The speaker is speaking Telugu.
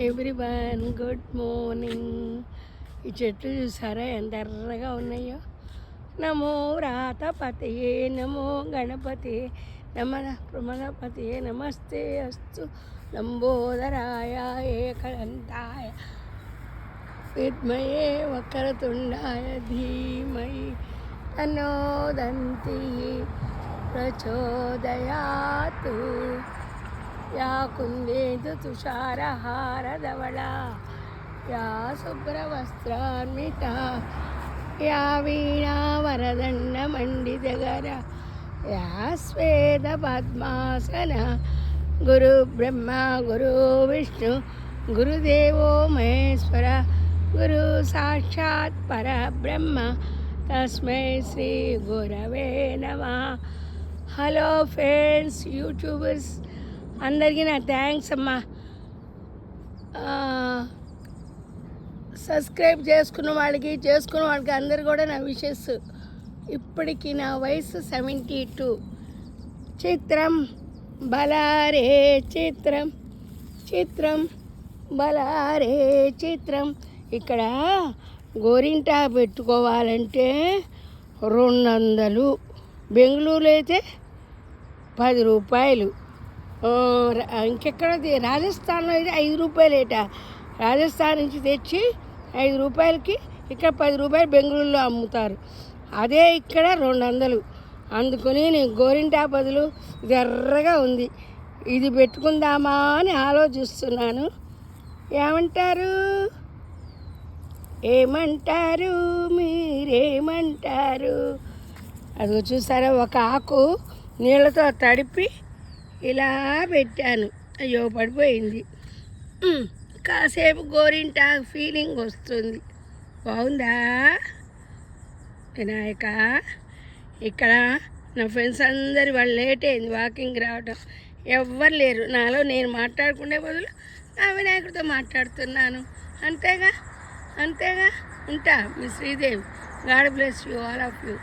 Everyone good morning. ఈ చెట్లు చూసారా ఎంత ఎర్రగా ఉన్నాయో. నమో వ్రాతపతయే నమో గణపతి నమ ప్రమదపతి నమస్తే అస్తు లంబోదరాయ ఏకదంతాయ విద్మయే వక్రతుండాయ ధీమహి తన్నో దంతి ప్రచోదయాత్. యా కుందేందు తుషారహారధవళా యా శుభ్రవస్త్రాన్విత యా వీణావరదండమండితగర యా శ్వేత పద్మాసన గురు బ్రహ్మ గురు విష్ణు గురుదేవో మహేశ్వర గురు సాక్షాత్ పరబ్రహ్మ తస్మై శ్రీ గురవే నమః. హలో ఫ్రెండ్స్, యూట్యూబర్స్ అందరికీ నా థ్యాంక్స్ అమ్మా. సబ్స్క్రైబ్ చేసుకున్న వాళ్ళకి అందరు కూడా నా విషెస్. ఇప్పటికి నా వయసు 72. చిత్రం బలారే చిత్రం చిత్రం బలారే చిత్రం. ఇక్కడ గోరింటా పెట్టుకోవాలంటే 200, బెంగళూరులో అయితే 10 రూపాయలు. ఇంకెక్కడ రాజస్థాన్లో అయితే 5 రూపాయలేట. రాజస్థాన్ నుంచి తెచ్చి 5 రూపాయలకి ఇక్కడ 10 రూపాయలు బెంగళూరులో అమ్ముతారు. అదే ఇక్కడ 200. అందుకని నేను గోరింటా బదులు ఇది ఎర్రగా ఉంది, ఇది పెట్టుకుందామా అని ఆలోచిస్తున్నాను. ఏమంటారు మీరేమంటారు? అది చూసారా, ఒక ఆకు నీళ్ళతో తడిపి ఇలా పెట్టాను. అయ్యో పడిపోయింది. కాసేపు గోరింటా ఫీలింగ్ వస్తుంది. బాగుందా వినాయక? ఇక్కడ నా ఫ్రెండ్స్ అందరు వాళ్ళు లేట్ అయింది వాకింగ్ రావడం. ఎవ్వరు లేరు. నాలో నేను మాట్లాడుకునే బదులు నా వినాయకుడితో మాట్లాడుతున్నాను. అంతేగా ఉంటా. మీ Sridevi. God bless you all of you.